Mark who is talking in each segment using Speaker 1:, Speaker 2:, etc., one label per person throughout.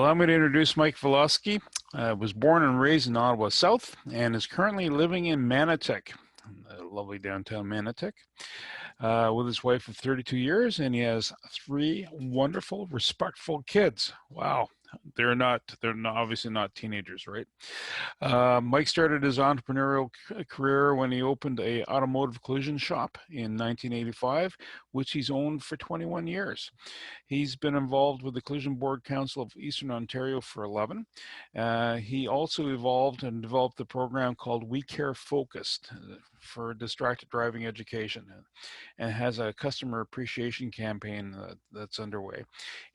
Speaker 1: Allow me to introduce Mike Wlotzki. Was born and raised in Ottawa South and is currently living in Manotick, lovely downtown Manotick, with his wife of 32 years, and he has 3 wonderful, respectful kids. Wow. They're obviously not teenagers, right? Mike started his entrepreneurial career when he opened a Automotive Collision shop in 1985, which he's owned for 21 years. He's been involved with the Collision Board Council of Eastern Ontario for 11. He also evolved and developed a program called We Care Focused for distracted driving education, and has a customer appreciation campaign that's underway.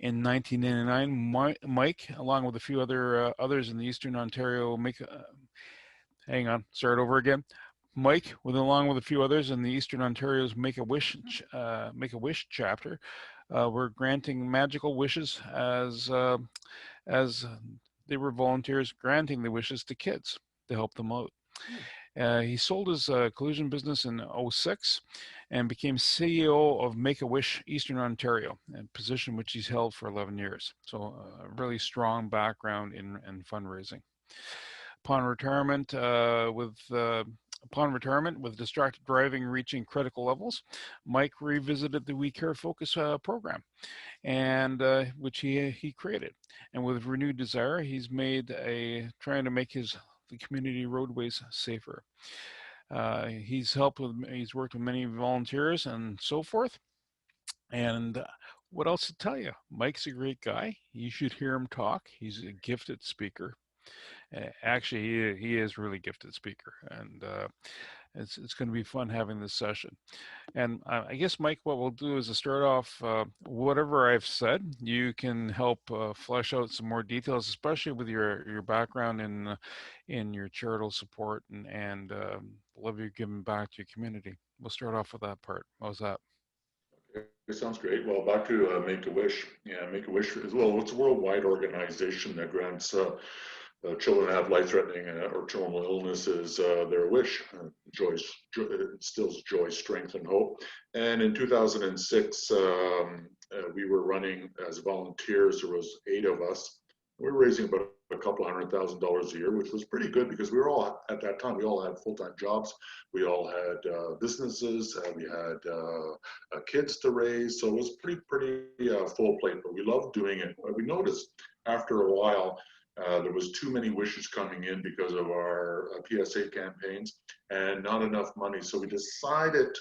Speaker 1: In 1999, Mike, along with a few others in the Eastern Ontario, Mike, along with a few others in the Eastern Ontario's Make-A-Wish chapter, were granting magical wishes as they were volunteers granting the wishes to kids to help them out. He sold his collision business in 2006 and became CEO of Make-A-Wish Eastern Ontario, a position which he's held for 11 years. So a really strong background in fundraising. Upon retirement, with distracted driving reaching critical levels, Mike revisited the We Care Focus program, and which he created. And with renewed desire, he's trying to make the community roadways safer. He's worked with many volunteers and so forth. And what else to tell you? Mike's a great guy. You should hear him talk. He's a gifted speaker. Actually, he is really gifted speaker, and it's going to be fun having this session. And I guess, Mike, what we'll do is to start off, whatever I've said, you can help flesh out some more details, especially with your background in your charitable support and love you giving back to your community. We'll start off with that part. How's that?
Speaker 2: Okay, sounds great. Well, back to Make-A-Wish. Yeah, Make-A-Wish is, well, it's a worldwide organization that grants children that have life-threatening or terminal illnesses their wish. Instills joy, strength, and hope. And in 2006, we were running as volunteers. There was 8 of us. We were raising about a couple $100,000 a year, which was pretty good because we were all, at that time, we all had full-time jobs. We all had businesses. We had kids to raise. So it was pretty full plate, but we loved doing it. But we noticed after a while, there was too many wishes coming in because of our PSA campaigns and not enough money. So we decided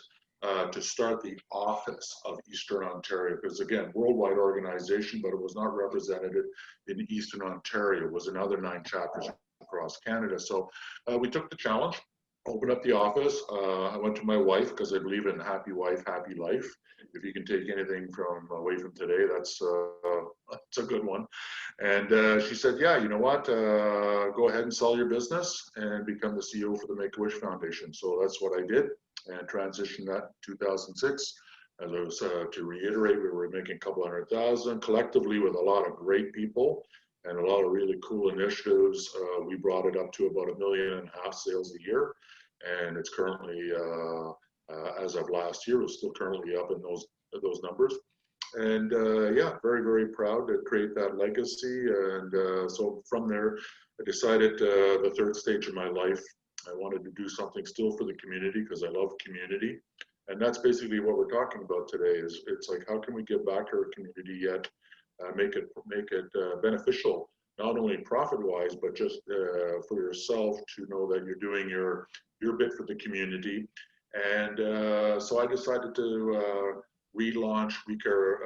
Speaker 2: to start the office of Eastern Ontario, because again, worldwide organization, but it was not represented in Eastern Ontario. It was in other 9 chapters across Canada. So we took the challenge, opened up the office. I went to my wife because I believe in happy wife, happy life. If you can take anything away from today, that's a good one. And she said, yeah, you know what, go ahead and sell your business and become the CEO for the Make-A-Wish Foundation. So that's what I did, and transitioned that in 2006. As I was, to reiterate, we were making a couple $100,000 collectively with a lot of great people and a lot of really cool initiatives. We brought it up to about $1.5 million sales a year, and it's currently, as of last year, it's still currently up in those numbers. And yeah, very proud to create that legacy. And so from there, I decided the third stage of my life, I wanted to do something still for the community because I love community. And that's basically what we're talking about today. It's like, how can we give back to our community yet make it beneficial, not only profit-wise, but just for yourself to know that you're doing your bit for the community. And so I decided to relaunch We Care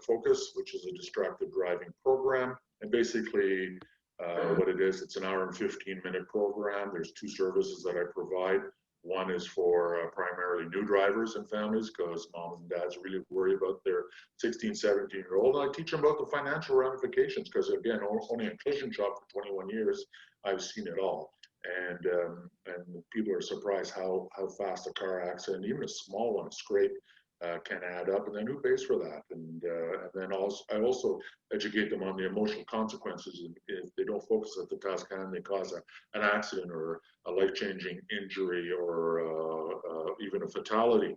Speaker 2: Focus, which is a distracted driving program. And basically what it is, it's an hour and 15-minute program. There's 2 services that I provide. One is for primarily new drivers and families, because moms and dads really worry about their 16, 17-year-old. I teach them about the financial ramifications, because again, only in a collision shop for 21 years, I've seen it all. And people are surprised how fast a car accident, even a small one, a scrape, can add up, and then who pays for that? And then I also educate them on the emotional consequences. And if they don't focus at the task hand, they cause an accident or a life-changing injury or even a fatality.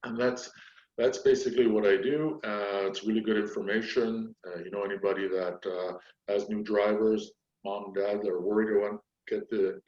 Speaker 2: And that's that's basically what I do. It's really good information. Anybody that has new drivers, mom and dad that are worried about get to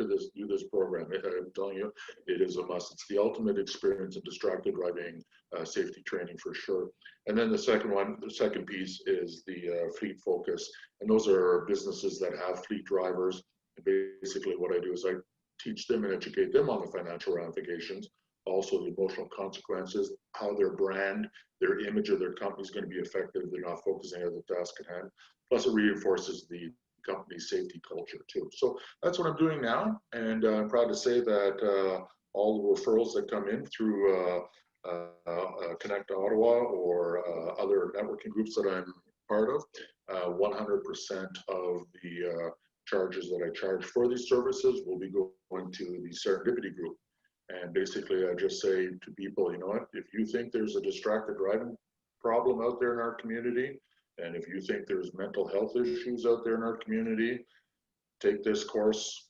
Speaker 2: this, do this program. I'm telling you, it is a must. It's the ultimate experience in distracted driving safety training for sure. And then the second piece is the fleet focus, and those are businesses that have fleet drivers. And basically, what I do is I teach them and educate them on the financial ramifications, also the emotional consequences, how their brand, their image of their company is going to be affected if they're not focusing on the task at hand. Plus, it reinforces the company's safety culture too. So that's what I'm doing now, and I'm proud to say that all the referrals that come in through Connect Ottawa or other networking groups that I'm part of, 100% of the charges that I charge for these services will be going to the Serendipity group. And basically, I just say to people, you know what, if you think there's a distracted driving problem out there in our community, and if you think there's mental health issues out there in our community, take this course,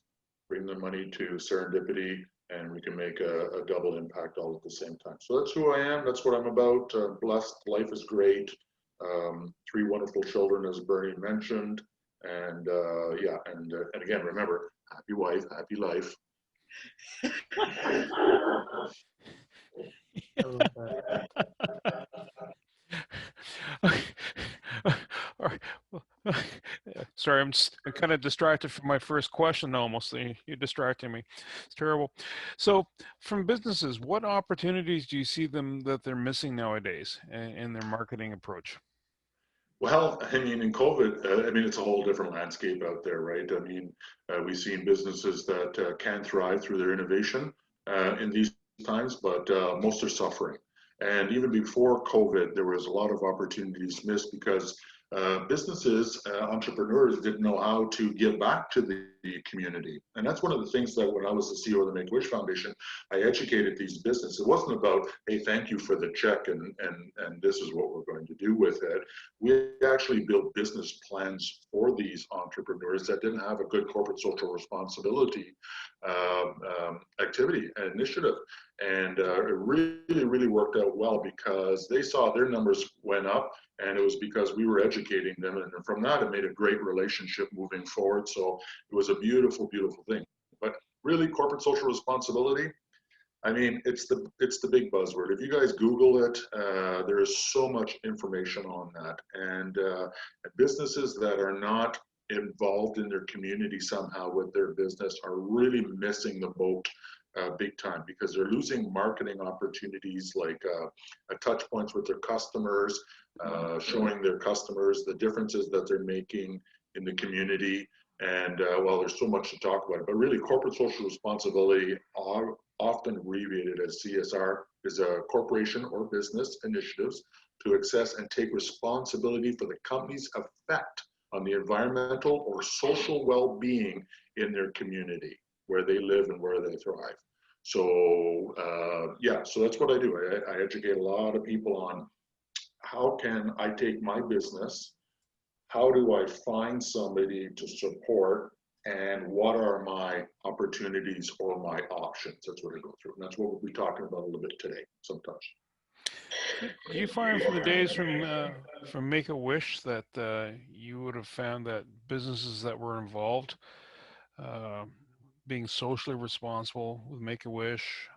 Speaker 2: bring the money to Serendipity, and we can make a double impact all at the same time. So that's who I am. That's what I'm about. Blessed. Life is great. 3 wonderful children, as Bernie mentioned. And yeah, and again, remember, happy wife, happy life.
Speaker 3: I love that.
Speaker 1: All right. Sorry, I'm kind of distracted from my first question almost. You're distracting me. It's terrible. So from businesses, what opportunities do you see them that they're missing nowadays in their marketing approach?
Speaker 2: Well, I mean, in COVID, I mean, it's a whole different landscape out there, right? I mean, we've seen businesses that can thrive through their innovation in these times, but most are suffering. And even before COVID, there was a lot of opportunities missed because businesses, entrepreneurs didn't know how to give back to the community. And that's one of the things that when I was the CEO of the Make-A-Wish Foundation, I educated these businesses. It wasn't about, hey, thank you for the check and this is what we're going to do with it. We actually built business plans for these entrepreneurs that didn't have a good corporate social responsibility activity and initiative. And it really, really worked out well because they saw their numbers went up, and it was because we were educating them. And from that, it made a great relationship moving forward. So it was a beautiful, beautiful thing. But really, corporate social responsibility, I mean, it's the big buzzword. If you guys Google it, there is so much information on that. And businesses that are not involved in their community somehow with their business are really missing the boat big time, because they're losing marketing opportunities like touch points with their customers, showing their customers the differences that they're making in the community. And well, there's so much to talk about, but really corporate social responsibility, often abbreviated as CSR, is a corporation or business initiatives to assess and take responsibility for the company's effect on the environmental or social well-being in their community, where they live and where they thrive. So yeah, so that's what I do. I educate a lot of people on how can I take my business, how do I find somebody to support, and what are my opportunities or my options? That's what I go through. And that's what we'll be talking about a little bit today, sometimes.
Speaker 1: Do you find from the days from Make-A-Wish that you would have found that businesses that were involved being socially responsible with Make-A-Wish,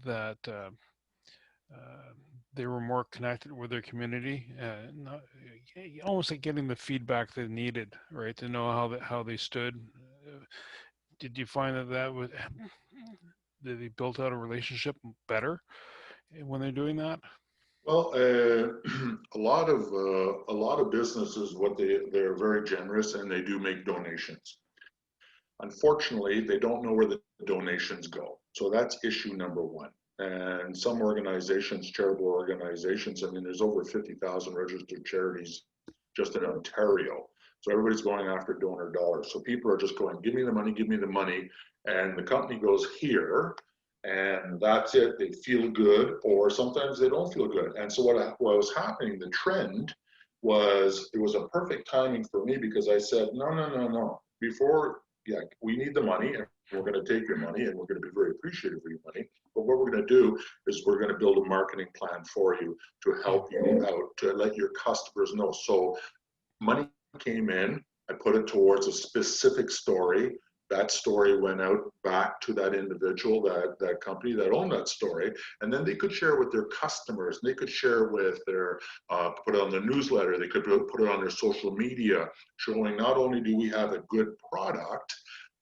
Speaker 1: that they were more connected with their community, not, almost like getting the feedback they needed, right, to know how they stood? Did you find that was that they built out a relationship better when they're doing that?
Speaker 2: Well, a lot of businesses, they're very generous and they do make donations. Unfortunately, they don't know where the donations go. So that's issue number one. And some organizations, charitable organizations, I mean, there's over 50,000 registered charities just in Ontario. So everybody's going after donor dollars. So people are just going, give me the money, give me the money. And the company goes here, and that's it. They feel good, or sometimes they don't feel good. And so what was happening, the trend was, it was a perfect timing for me, because I said, no. Before yeah, we need the money and we're going to take your money and we're going to be very appreciative of your money. But what we're going to do is we're going to build a marketing plan for you to
Speaker 1: Yeah.
Speaker 2: help you out, to let your customers know. So money came in, I put it towards a specific story. That story went out back to that individual, that company that owned that story, and then they could share with their customers. They could share with their, put it on their newsletter. They could put it on their social media, showing not only do we have a good product,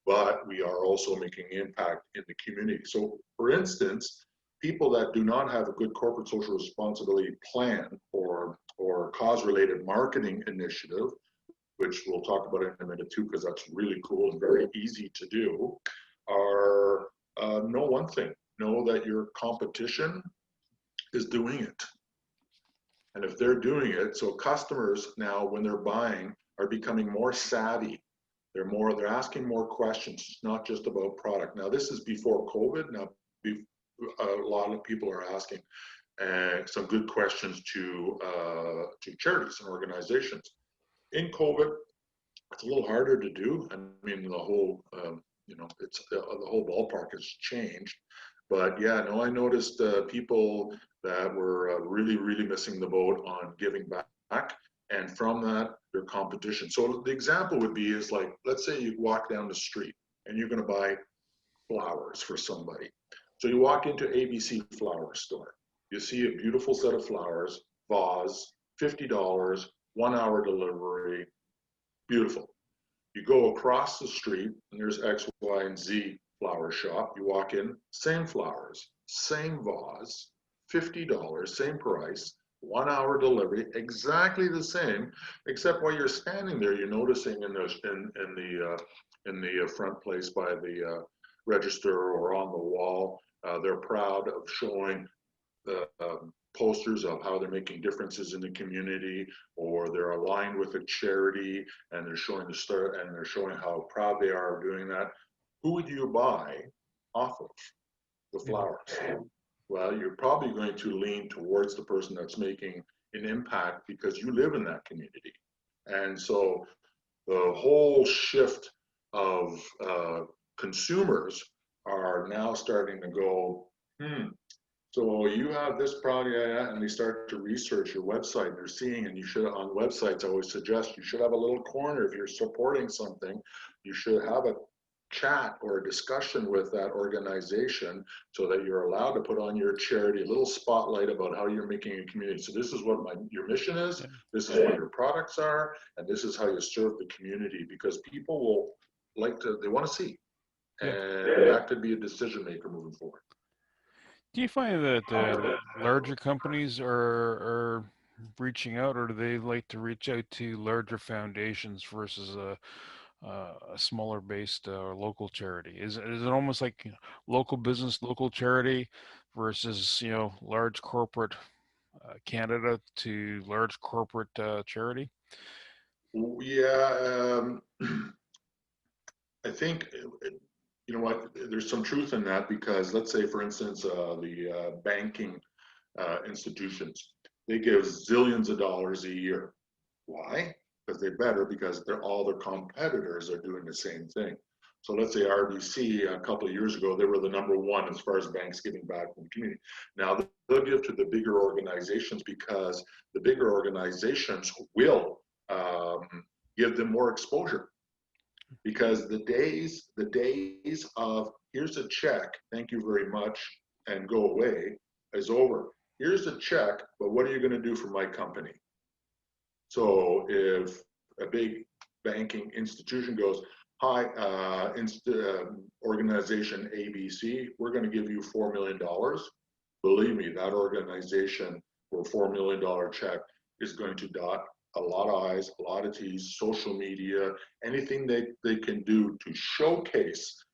Speaker 2: but we are also making impact in the community. So, for instance, people that do not have a good corporate social responsibility plan or cause-related marketing initiative, which we'll talk about in a minute too, because that's really cool and very easy to do, are know one thing: know that your competition is doing it, and if they're doing it, so customers now, when they're buying, are becoming more savvy. They're asking more questions. It's not just about product. Now, this is before COVID. Now, a lot of people are asking some good questions to charities and organizations. In COVID, it's a little harder to do. I mean, the whole it's the whole ballpark has changed. But yeah, no, I noticed people that were really missing the boat on giving back, and from that, their competition. So the example would be is like, let's say you walk down the street and you're going to buy flowers for somebody. So you walk into ABC flower store. You see a beautiful set of flowers, vase, $50, 1 hour delivery, beautiful. You go across the street and there's X, Y, and Z flower shop. You walk in, same flowers, same vase, $50, same price, 1 hour delivery, exactly the same, except while you're standing there, you're noticing in the front place by the register or on the wall, they're proud of showing the posters of how they're making differences in the community, or they're aligned with a charity, and they're showing the start, and they're showing how proud they are of doing that. Who would you buy off of? The
Speaker 1: Yeah.
Speaker 2: flowers. Well, you're probably going to lean towards the person that's making an impact because you live in that community. And so the whole shift of consumers are now starting to go, so you have this product, and they start to research your website. They're seeing, and you should, on websites, I always suggest you should have a little corner. If you're supporting something, you should have a chat or a discussion with that organization so that you're allowed to put on your charity a little spotlight about how you're making a community. So this is what your mission is,
Speaker 1: Yeah.
Speaker 2: this is what your products are, and this is how you serve the community, because people will they want to see,
Speaker 1: Yeah.
Speaker 2: and that could be a decision maker moving forward.
Speaker 1: Do you find that larger companies are reaching out, or do they like to reach out to larger foundations versus a smaller based local charity? Is it almost like local business, local charity versus large corporate Canada to large corporate charity?
Speaker 2: Yeah, I think, you know what, there's some truth in that, because let's say, for instance, the banking institutions, they give zillions of dollars a year. Why? Because they're better, because all their competitors are doing the same thing. So let's say RBC a couple of years ago, they were the #1 as far as banks giving back from the community. Now they'll give to the bigger organizations, because the bigger organizations will give them more exposure, because the days of here's a check, thank you very much, and go away is over. Here's a check, but what are you going to do for my company? So if a big banking institution goes, hi, organization ABC, we're going to give you $4 million. Believe me, that organization for a $4 million check is going to dot a lot of I's, a lot of T's, social media, anything they can do to showcase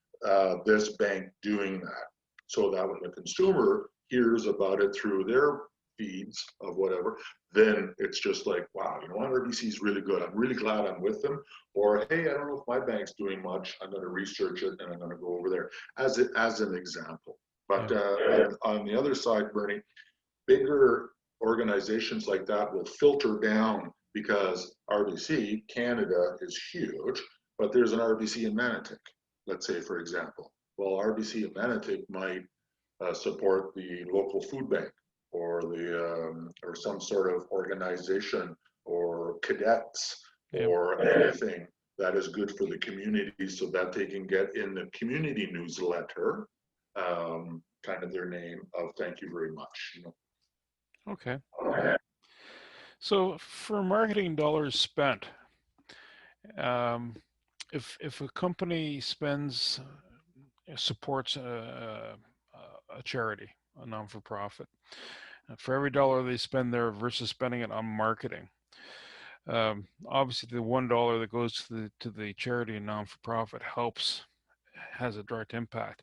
Speaker 2: this bank doing that. So that when the consumer hears about it through their feeds of whatever, then it's just like, wow, you know what, RBC is really good. I'm really glad I'm with them. Or, hey, I don't know if my bank's doing much. I'm going to research it and I'm going to go over there as an example. But
Speaker 1: Yeah.
Speaker 2: on the other side, Bernie, bigger organizations like that will filter down, because RBC Canada is huge. but there's an RBC in Manotick, let's say, for example. Well, RBC in Manotick might support the local food bank or or some sort of organization or cadets
Speaker 1: Yeah.
Speaker 2: or anything that is good for the community so that they can get in the community newsletter kind of their name of thank you very much.
Speaker 1: Okay. So for marketing dollars spent, um, if a company supports a charity, a non-for-profit, for every dollar they spend there versus spending it on marketing, obviously the $1 that goes to the charity and non-for-profit has a direct impact.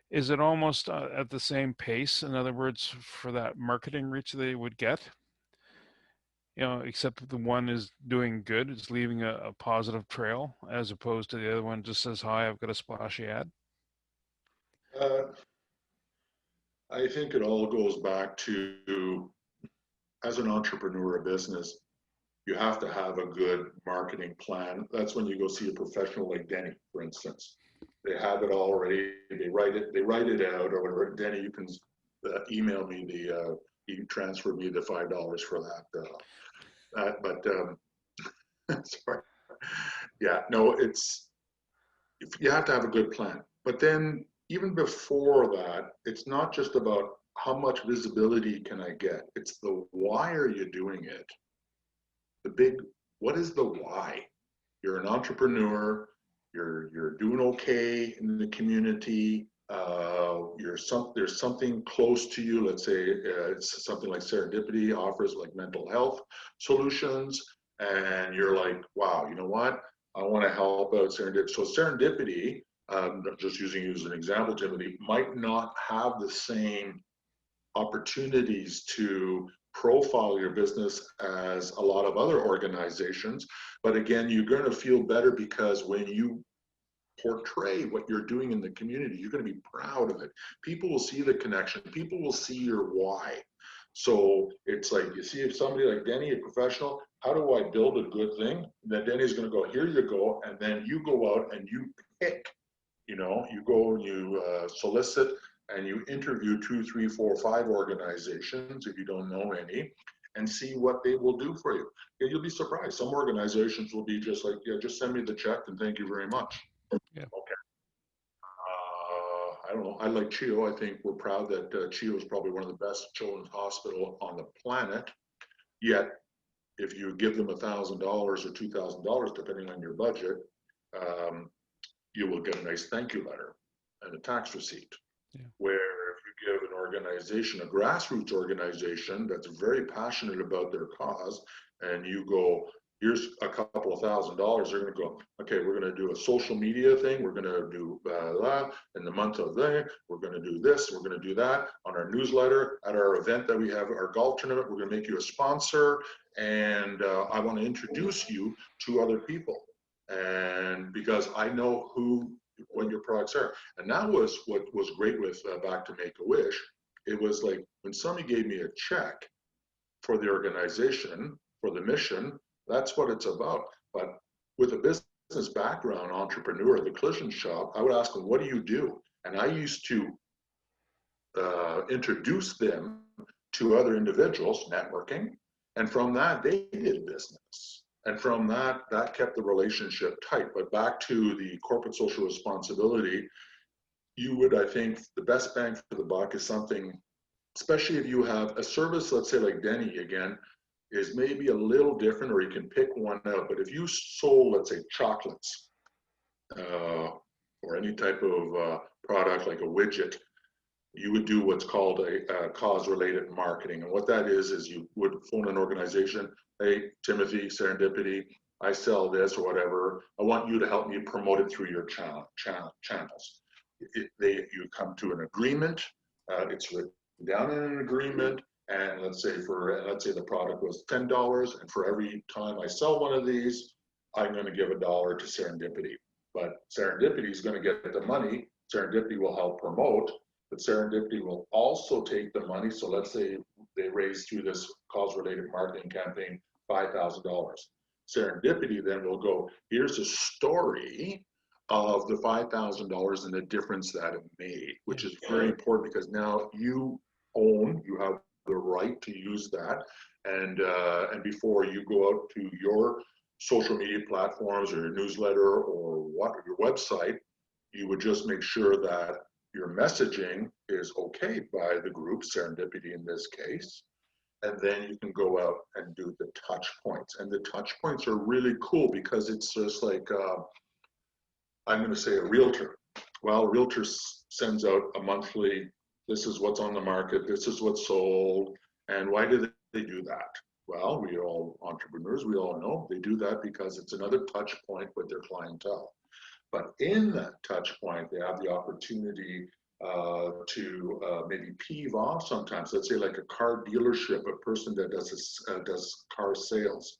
Speaker 1: Is it almost at the same pace? In other words, for that marketing reach they would get, except the one is doing good, it's leaving a positive trail, as opposed to the other one just says, "Hi, I've got a splashy ad."
Speaker 2: Uh, I think it all goes back to, as an entrepreneur, a business, you have to have a good marketing plan. That's when you go see a professional like Denny, for instance. They have it already. They write it out or whatever. Denny, you can email me you can transfer me the $5 for that. But sorry. Yeah, no, you have to have a good plan. But then even before that, it's not just about how much visibility can I get. It's the why are you doing it? What is the why? You're an entrepreneur, you're doing okay in the community, there's something close to you. Let's say it's something like Serendipity offers like mental health solutions, and you're like, wow, you know what? I want to help out Serendipity. So Serendipity, just using you as an example, Timothy, might not have the same opportunities to profile your business as a lot of other organizations. But again, you're going to feel better because when you portray what you're doing in the community, you're going to be proud of it. People will see the connection. People will see your why. So it's like, you see if somebody like Denny, a professional, how do I build a good thing? And then Denny's going to go, here you go. And then you go out and you pick, you go and you solicit and you interview 2, 3, 4, 5 organizations, if you don't know any, and see what they will do for you. Yeah, you'll be surprised. Some organizations will be just like, yeah, just send me the check and thank you very much.
Speaker 1: Yeah.
Speaker 2: Okay. I don't know. I like CHIO. I think we're proud that CHIO is probably one of the best children's hospital on the planet. Yet, if you give them $1,000 or $2,000, depending on your budget, you will get a nice thank you letter and a tax receipt.
Speaker 1: Yeah.
Speaker 2: Where if you give an organization, a grassroots organization that's very passionate about their cause, and you go, here's a couple of $1,000, they're going to go, okay, we're going to do a social media thing, we're going to do that in the month of there, we're going to do this, we're going to do that on our newsletter, at our event that we have, our golf tournament, we're going to make you a sponsor, and I want to introduce you to other people. And because I know what your products are. And that was what was great with back to Make-A-Wish. It was like when somebody gave me a check for the organization, for the mission, that's what it's about. But with a business background, entrepreneur, the collision shop, I would ask them, what do you do? And I used to introduce them to other individuals, networking. And from that, they did business. And from that kept the relationship tight. But back to the corporate social responsibility, you would, I think, the best bang for the buck is something, especially if you have a service, let's say like Denny again, is maybe a little different, or you can pick one out. But if you sold, let's say, chocolates or any type of product like a widget, you would do what's called a cause-related marketing. And what that is you would phone an organization, hey, Timothy, Serendipity, I sell this or whatever. I want you to help me promote it through your channels. You come to an agreement. It's written down in an agreement. And let's say the product was $10, and for every time I sell one of these, I'm going to give $1 to Serendipity. But Serendipity is going to get the money. Serendipity will help promote. But Serendipity will also take the money. So let's say they raise through this cause-related marketing campaign $5,000. Serendipity then will go, here's a story of the $5,000 and the difference that it made, which is very important because now you have the right to use that. And before you go out to your social media platforms or your newsletter or your website, you would just make sure that your messaging is okay by the group, Serendipity in this case. And then you can go out and do the touch points. And the touch points are really cool because it's just like, I'm going to say a realtor. Well, a realtor sends out a monthly, this is what's on the market, this is what's sold. And why do they do that? Well, we all entrepreneurs, we all know they do that because it's another touch point with their clientele. But in that touch point, they have the opportunity to maybe peeve off sometimes. Let's say like a car dealership, a person that does car sales.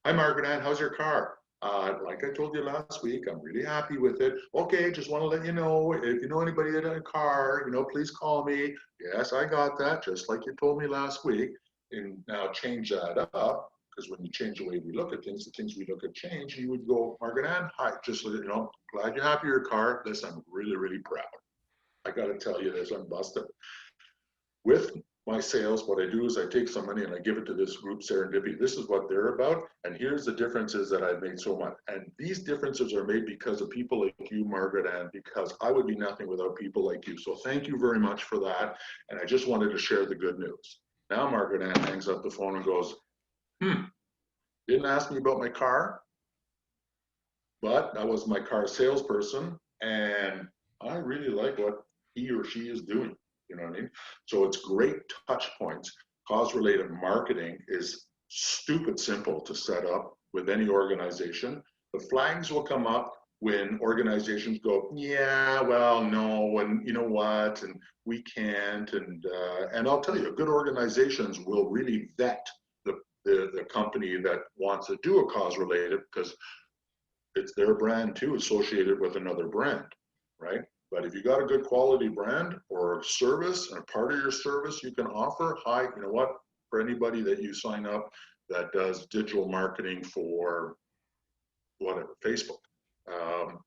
Speaker 2: Hi, Margaret Ann, how's your car? Like I told you last week, I'm really happy with it. Okay, just want to let you know, if you know anybody that had a car, please call me. Yes, I got that, just like you told me last week. And now change that up, because when you change the way we look at things, the things we look at change, you would go, Margaret Ann, hi, just glad you're happy with your car. Listen, I'm really, really proud. I got to tell you this, I'm busted. With my sales, what I do is I take some money and I give it to this group, Serendipity. This is what they're about, and here's the differences that I've made so much. And these differences are made because of people like you, Margaret Ann, because I would be nothing without people like you. So thank you very much for that, and I just wanted to share the good news. Now Margaret Ann hangs up the phone and goes, didn't ask me about my car, but that was my car salesperson, and I really like what he or she is doing. You know what I mean? So it's great touch points. Cause-related marketing is stupid simple to set up with any organization. The flags will come up when organizations go, yeah, well, no, and you know what, and we can't, and I'll tell you, good organizations will really vet the company that wants to do a cause-related, because it's their brand too, associated with another brand, right? But if you got a good quality brand or service, and a part of your service you can offer, hi, you know what, for anybody that you sign up that does digital marketing for whatever, Facebook,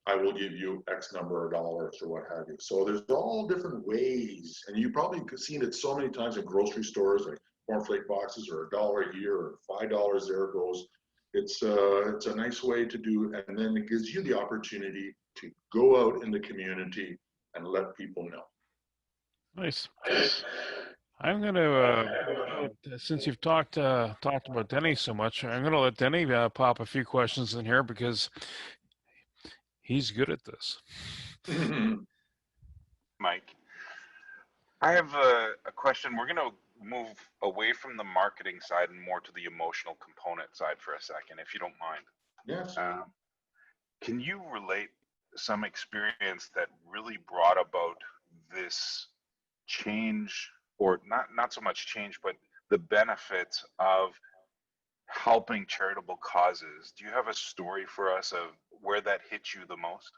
Speaker 2: I will give you X number of dollars or what have you. So there's all different ways, and you've probably seen it so many times in grocery stores, like cornflake boxes or $1 a year or $5 there it goes. It's a nice way to do, and then it gives you the opportunity to go out in the community and let people know.
Speaker 1: Nice. I'm going to, since you've talked about Denny so much, I'm going to let Denny pop a few questions in here because he's good at this.
Speaker 3: Mike, I have a question. We're going to move away from the marketing side and more to the emotional component side for a second, if you don't mind.
Speaker 2: Yes.
Speaker 3: Can you relate some experience that really brought about this change, or not so much change, but the benefits of helping charitable causes? Do you have a story for us of where that hit you the most?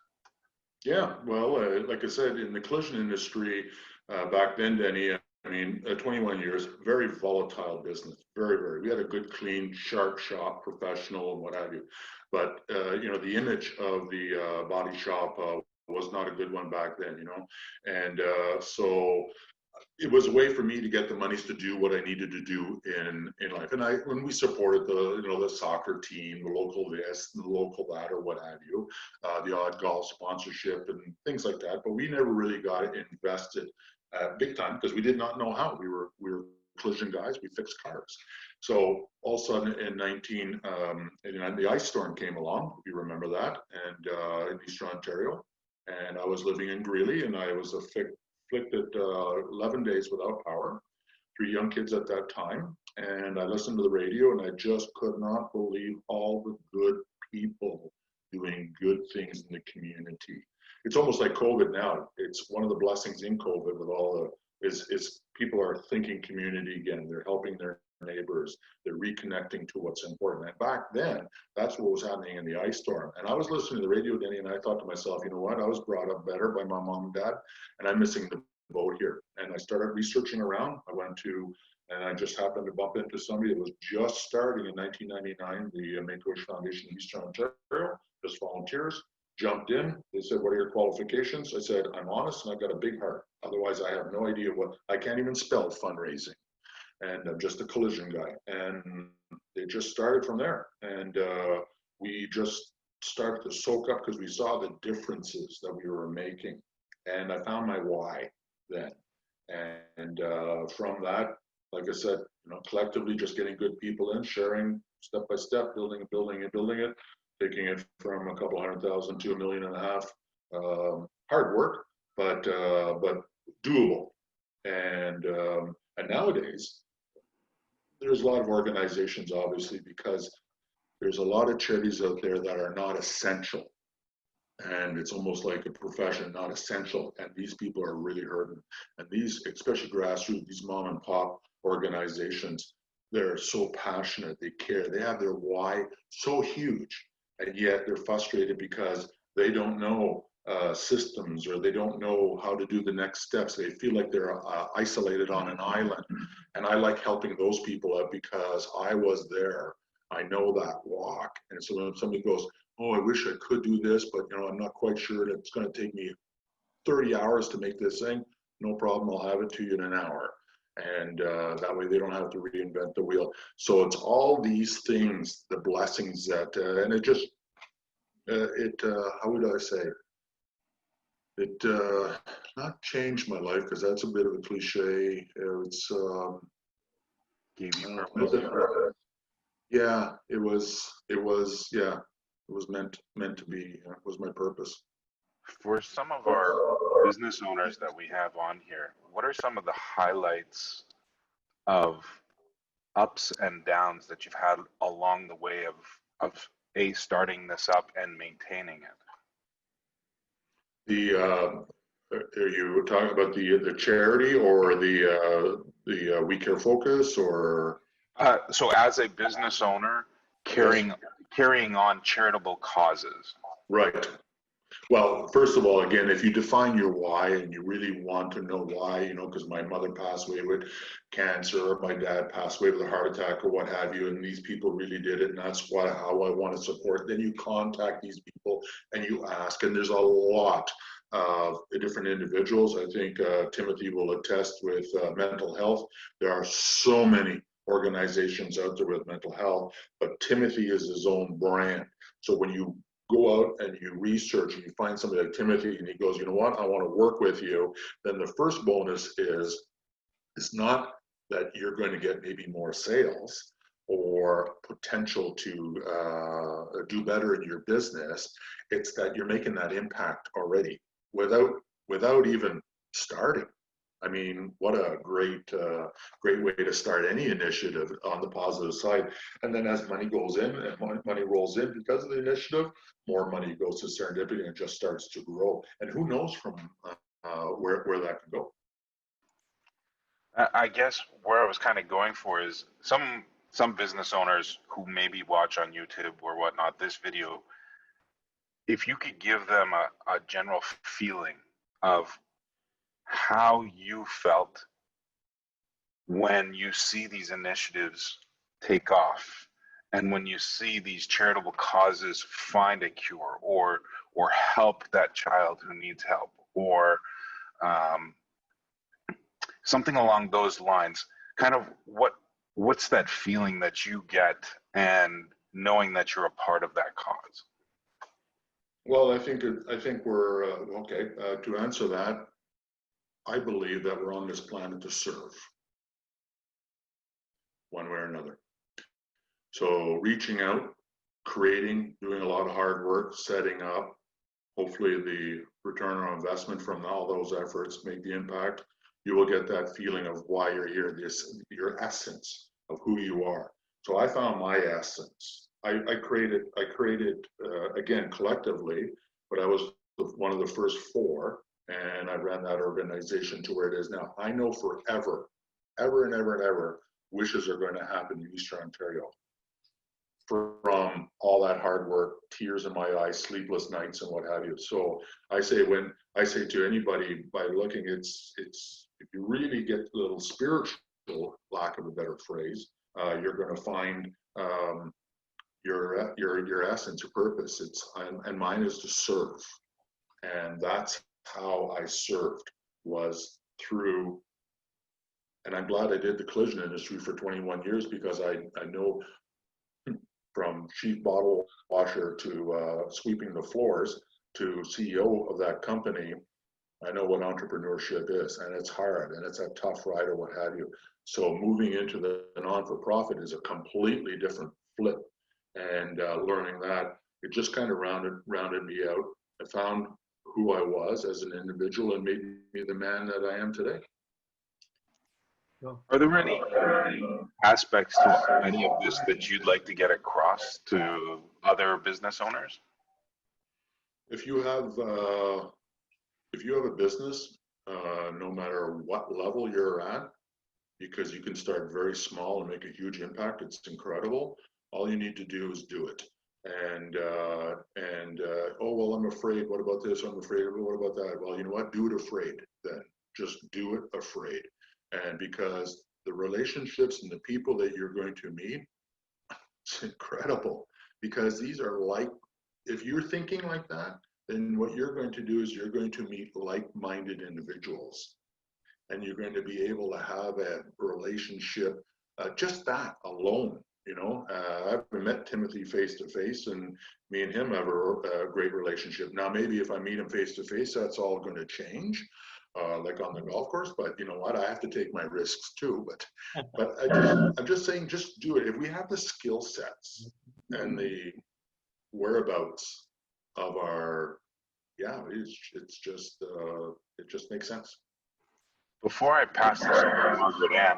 Speaker 2: Yeah, well, like I said, in the collision industry back then, Denny, I mean, 21 years, very volatile business, very. We had a good, clean, sharp shop, professional, and what have you. But the image of the body shop was not a good one back then, and so it was a way for me to get the monies to do what I needed to do in life. And when we supported the soccer team, the local this, the local that, or what have you, the odd golf sponsorship and things like that. But we never really got invested big time because we did not know how. We were collision guys. We fixed cars. So all of a sudden in the ice storm came along. If you remember that, and in Eastern Ontario, and I was living in Greeley, and I was afflicted 11 days without power, 3 young kids at that time, and I listened to the radio, and I just could not believe all the good people doing good things in the community. It's almost like COVID now. It's one of the blessings in COVID with all the is people are thinking community again. They're helping their neighbors. They're reconnecting to what's important. And back then, that's what was happening in the ice storm. And I was listening to the radio, Denny, and I thought to myself, you know what? I was brought up better by my mom and dad, and I'm missing the boat here. And I started researching around. And I just happened to bump into somebody that was just starting in 1999, the Make-A-Wish Foundation in Eastern Ontario, just volunteers, jumped in. They said, what are your qualifications? I said, I'm honest and I've got a big heart. Otherwise, I have no idea I can't even spell fundraising. And I'm just a collision guy. And they just started from there. And we just started to soak up because we saw the differences that we were making. And I found my why then. And from that, like I said, collectively just getting good people in, sharing step by step, building it, taking it from a couple 100,000 to $1.5 million. Hard work, but doable. And nowadays, there's a lot of organizations, obviously, because there's a lot of charities out there that are not essential. And it's almost like a profession, not essential. And these people are really hurting. And these, especially grassroots, these mom and pop organizations, they're so passionate, they care, they have their why so huge, and yet they're frustrated because they don't know systems, or they don't know how to do the next steps. They feel like they're isolated on an island. And I like helping those people out because I was there. I know that walk. And so when somebody goes, oh, I wish I could do this, but I'm not quite sure. It's going to take me 30 hours to make this thing. No problem. I'll have it to you in an hour. And that way they don't have to reinvent the wheel. So it's all these things, the blessings that, and it just, how would I say? It not changed my life, because that's a bit of a cliche. It's
Speaker 3: Gave you purpose.
Speaker 2: Yeah, it was meant to be. It was my purpose.
Speaker 3: For some of our business owners that we have on here, what are some of the highlights of ups and downs that you've had along the way of starting this up and maintaining it?
Speaker 2: Are you talking about the charity, or the We Care Focus, or?
Speaker 3: So as a business owner, carrying on charitable causes.
Speaker 2: Right. Well, first of all, again, if you define your why and you really want to know why, because my mother passed away with cancer, or my dad passed away with a heart attack, or what have you, and these people really did it, and that's how I want to support. Then you contact these people and you ask, and there's a lot of different individuals. I think Timothy will attest with mental health. There are so many organizations out there with mental health, but Timothy is his own brand. So when you go out and you research and you find somebody like Timothy and he goes, you know what, I want to work with you, then the first bonus is, it's not that you're going to get maybe more sales or potential to do better in your business. It's that you're making that impact already without even starting. I mean, what a great way to start any initiative on the positive side. And then as money goes in and money rolls in because of the initiative, more money goes to serendipity and it just starts to grow. And who knows from where that could go.
Speaker 3: I guess where I was kind of going for is some business owners who maybe watch on YouTube or whatnot this video, if you could give them a general feeling of how you felt when you see these initiatives take off, and when you see these charitable causes find a cure, or help that child who needs help, or something along those lines. Kind of what's that feeling that you get, and knowing that you're a part of that cause?
Speaker 2: Well, I think we're okay. To answer that, I believe that we're on this planet to serve, one way or another. So reaching out, creating, doing a lot of hard work, setting up, hopefully the return on investment from all those efforts make the impact. You will get that feeling of why you're here, your essence of who you are. So I found my essence. I created again, collectively, but I was one of the first four, and I ran that organization to where it is now. I know forever, ever and ever and ever, wishes are going to happen in Eastern Ontario. from all that hard work, tears in my eyes, sleepless nights, and what have you. So I say to anybody by looking, it's if you really get a little spiritual, lack of a better phrase, you're going to find your essence, your purpose. And mine is to serve, and that's how I served, was through. And I'm glad I did the collision industry for 21 years, because I know from chief bottle washer to sweeping the floors to CEO of that company, I know what entrepreneurship is, and it's hard, and it's a tough ride, or what have you. So moving into the non-for-profit is a completely different flip, and learning that, it just kind of rounded me out. I found who I was as an individual and made me the man that I am today.
Speaker 3: Are there any aspects to any of this that you'd like to get across to other business owners?
Speaker 2: If you have a business, no matter what level you're at, because you can start very small and make a huge impact, it's incredible. All you need to do is do it. And oh, well, I'm afraid. What about this? I'm afraid. What about that? Well, you know what? Do it afraid then. Just do it afraid. And because the relationships and the people that you're going to meet, it's incredible. Because these are like, if you're thinking like that, then what you're going to do is you're going to meet like-minded individuals. And you're going to be able to have a relationship, just that alone. You know, I've met Timothy face to face, and me and him have a great relationship. Now, maybe if I meet him face to face, that's all going to change, like on the golf course. But you know what? I have to take my risks too. But I'm just saying, just do it. If we have the skill sets and the whereabouts of our, yeah, it's just it just makes sense.
Speaker 3: Before I pass this over to Margaret Ann,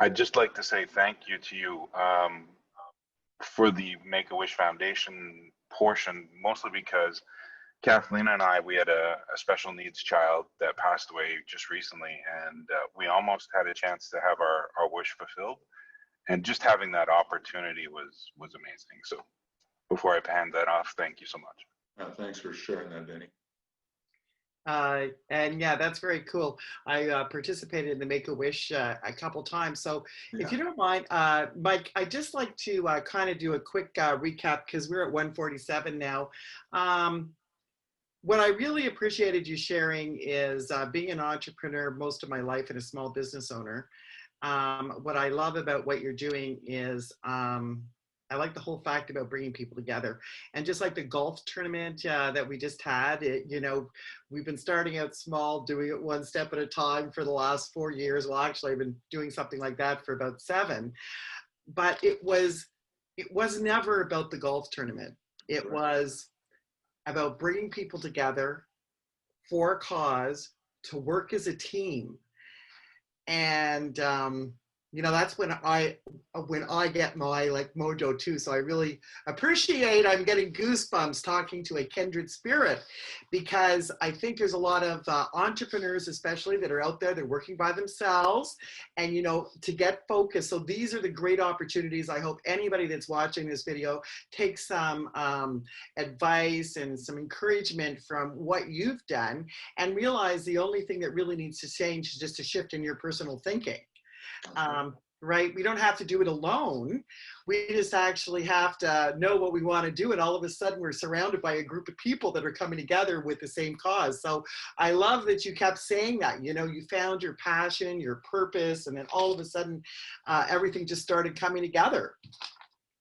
Speaker 3: I'd just like to say thank you to you for the Make-A-Wish Foundation portion, mostly because Kathleen and I, we had a special needs child that passed away just recently, and we almost had a chance to have our wish fulfilled. And just having that opportunity was amazing. So before I hand that off, thank you so much.
Speaker 2: Thanks for sharing that, Danny.
Speaker 4: And yeah, that's very cool. I participated in the Make-A-Wish a couple times. So if you don't mind, Mike, I'd just like to kind of do a quick recap, because we're at 1:47 now. What I really appreciated you sharing is being an entrepreneur most of my life and a small business owner. What I love about what you're doing is I like the whole fact about bringing people together. And just like the golf tournament that we just had, you know, we've been starting out small, doing it one step at a time for the last 4 years. Well, actually, I've been doing something like that for about 7. But it was never about the golf tournament. It was about bringing people together for a cause, to work as a team. And you know, that's when I get my like mojo too. So I really appreciate, I'm getting goosebumps talking to a kindred spirit, because I think there's a lot of entrepreneurs, especially, that are out there, they're working by themselves, and you know, to get focused. So these are the great opportunities. I hope anybody that's watching this video takes some advice and some encouragement from what you've done, and realize the only thing that really needs to change is just a shift in your personal thinking. Right? We don't have to do it alone. We just actually have to know what we want to do. And all of a sudden we're surrounded by a group of people that are coming together with the same cause. So I love that you kept saying that, you know, you found your passion, your purpose, and then all of a sudden everything just started coming together.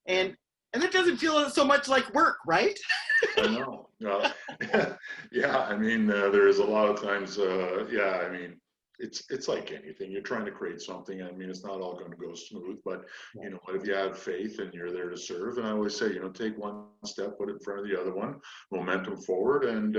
Speaker 4: And it doesn't feel so much like work, right?
Speaker 2: I know. Yeah, I mean, there is a lot of times, yeah, I mean, it's like anything. You're trying to create something. I mean, it's not all going to go smooth, but you know, if you have faith and you're there to serve, and I always say, you know, take one step, put it in front of the other one, momentum forward, and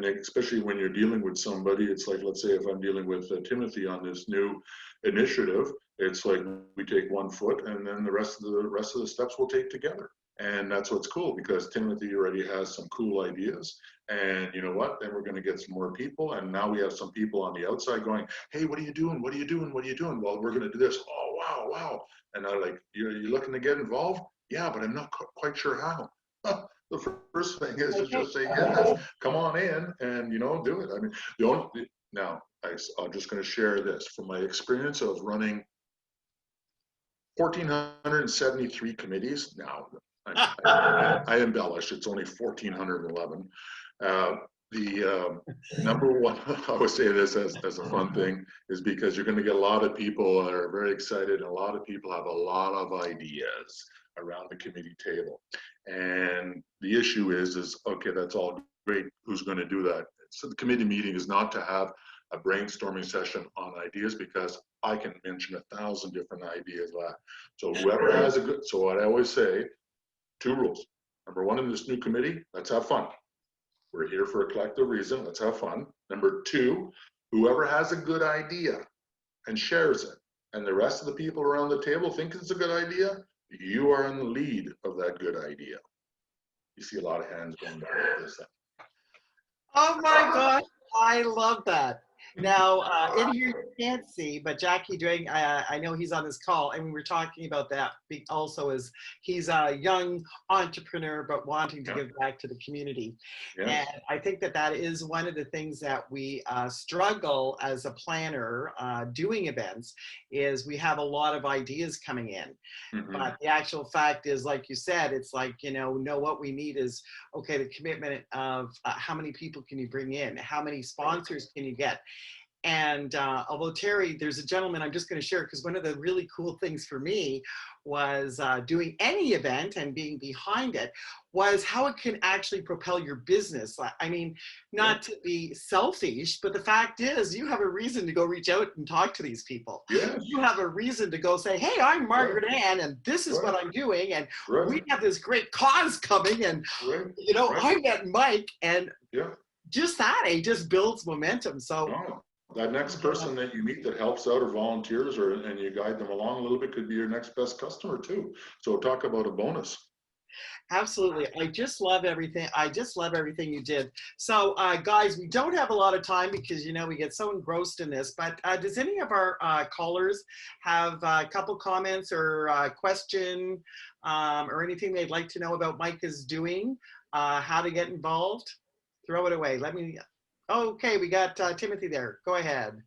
Speaker 2: especially when you're dealing with somebody, it's like, let's say if I'm dealing with Timothy on this new initiative, it's like we take one foot, and then the rest of the steps we'll take together. And that's what's cool, because Timothy already has some cool ideas. And you know what? Then we're going to get some more people. And now we have some people on the outside going, hey, what are you doing? What are you doing? What are you doing? Well, we're going to do this. Oh, wow, wow. And I'm like, you're looking to get involved? Yeah, but I'm not quite sure how. The first thing is to just say yes, come on in and, do it. I mean, now I'm just going to share this from my experience of running 1,473 committees. Now, I embellish, it's only 1,411. The number one, I always say this as a fun thing, is because you're going to get a lot of people that are very excited, and a lot of people have a lot of ideas around the committee table. And the issue is okay, that's all great. Who's going to do that? So the committee meeting is not to have a brainstorming session on ideas, because I can mention 1,000 different ideas. So whoever has so what I always say, 2 rules. Number 1, in this new committee, let's have fun. We're here for a collective reason. Let's have fun. Number 2, whoever has a good idea and shares it, and the rest of the people around the table think it's a good idea, you are in the lead of that good idea. You see a lot of hands going down like this.
Speaker 4: Oh my gosh, I love that. Now, in here you can't see, but Jackie doing, I know he's on this call, and we were talking about that also as he's a young entrepreneur, but wanting to give back to the community. And I think that is one of the things that we struggle as a planner doing events, is we have a lot of ideas coming in. But the actual fact is, like you said, it's like, what we need is, okay, the commitment of how many people can you bring in? How many sponsors can you get? And although Terry, there's a gentleman I'm just going to share, because one of the really cool things for me was doing any event and being behind it was how it can actually propel your business. I mean, not to be selfish, but the fact is you have a reason to go reach out and talk to these people.
Speaker 2: Yes.
Speaker 4: You have a reason to go say, hey, I'm Margaret Ann, and this is what I'm doing. And we have this great cause coming. And, I met Mike, and just that, it just builds momentum. So
Speaker 2: that next person that you meet that helps out or volunteers, and you guide them along a little bit, could be your next best customer too. So talk about a bonus.
Speaker 4: Absolutely. I just love everything. I just love everything you did. So guys, we don't have a lot of time because, we get so engrossed in this, but does any of our callers have a couple comments or question or anything they'd like to know about Mike is doing, how to get involved? Throw it away. Okay, we got Timothy there. Go ahead.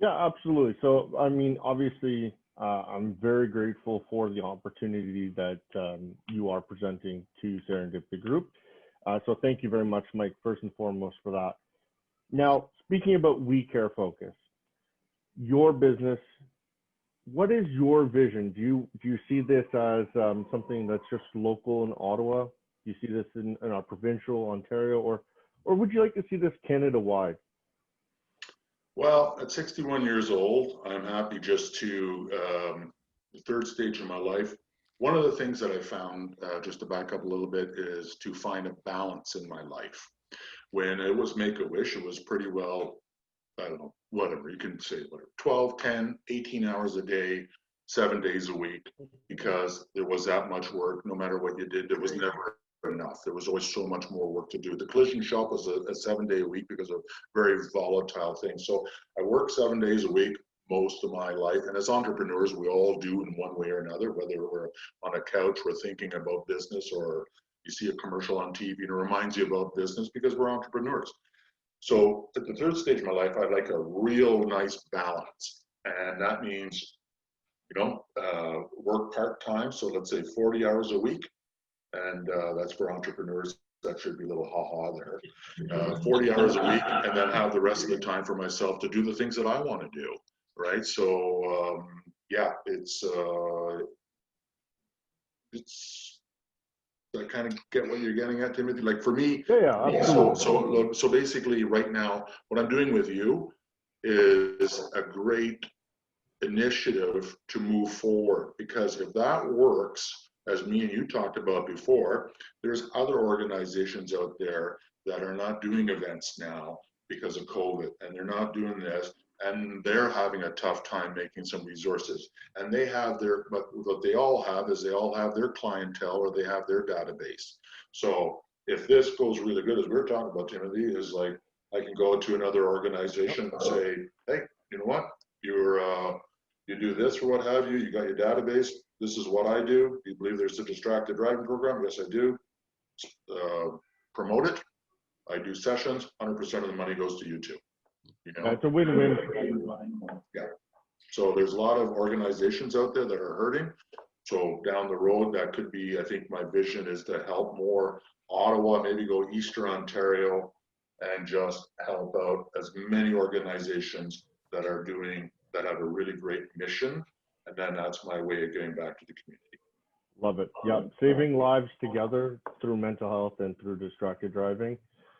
Speaker 5: Yeah, absolutely. So, I mean, obviously, I'm very grateful for the opportunity that you are presenting to Serendipity Group. So thank you very much, Mike, first and foremost for that. Now, speaking about We Care Focus, your business, what is your vision? Do you see this as something that's just local in Ottawa? Do you see this in our provincial Ontario, or would you like to see this Canada-wide?
Speaker 2: Well, at 61 years old, I'm happy just to, the third stage of my life. One of the things that I found, just to back up a little bit, is to find a balance in my life. When it was Make-A-Wish, it was pretty well, I don't know, whatever, you can say whatever, 12, 10, 18 hours a day, 7 days a week, because there was that much work. No matter what you did, there was never enough. There was always so much more work to do. The collision shop was a 7-day a week because of very volatile things. So I worked 7 days a week most of my life. And as entrepreneurs, we all do in one way or another, whether we're on a couch, we're thinking about business, or you see a commercial on TV and it reminds you about business, because we're entrepreneurs. So at the third stage of my life, I'd like a real nice balance. And that means, work part-time. So let's say 40 hours a week. And that's for entrepreneurs. That should be a little ha-ha there. 40 hours a week, and then have the rest of the time for myself to do the things that I want to do, right? So it's I kind of get what you're getting at, Timothy. Like for me, so basically right now, what I'm doing with you is a great initiative to move forward, because if that works, as me and you talked about before, there's other organizations out there that are not doing events now because of COVID, and they're not doing this, and they're having a tough time making some resources. And they have but what they all have is they all have their clientele, or they have their database. So if this goes really good, as we were talking about, Timothy, is like, I can go to another organization and say, hey, you know what, you you do this or what have you. You got your database. This is what I do. Do you believe there's a distracted driving program? Yes, I do. Promote it. I do sessions. 100% of the money goes to you too. You know?
Speaker 5: It's a win-win for everybody.
Speaker 2: Yeah. So there's a lot of organizations out there that are hurting. So down the road, that could be, I think my vision is to help more Ottawa, maybe go Eastern Ontario, and just help out as many organizations that are doing, that have a really great mission. And then that's my way of getting back to the community.
Speaker 5: Love it. Yeah, saving lives together through mental health and through distracted driving.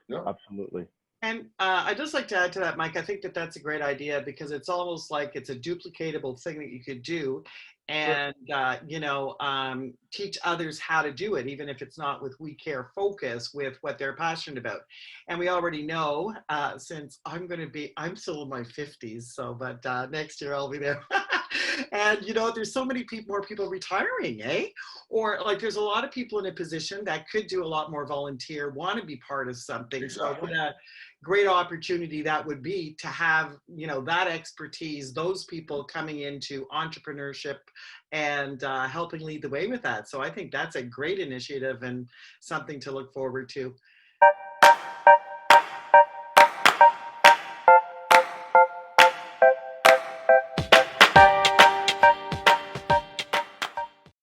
Speaker 2: Yeah.
Speaker 5: Absolutely.
Speaker 4: And I'd just like to add to that, Mike, I think that that's a great idea because it's almost like it's a duplicatable thing that you could do and, you know, teach others how to do it, even if it's not with We Care focus, with what they're passionate about. And we already know, since I'm still in my 50s, so, but next year I'll be there. And, you know, there's so many more people retiring, eh? Or like there's a lot of people in a position that could do a lot more volunteer, want to be part of something.
Speaker 2: Exactly.
Speaker 4: So what a great opportunity that would be to have, you know, that expertise, those people coming into entrepreneurship and helping lead the way with that. So I think that's a great initiative and something to look forward to.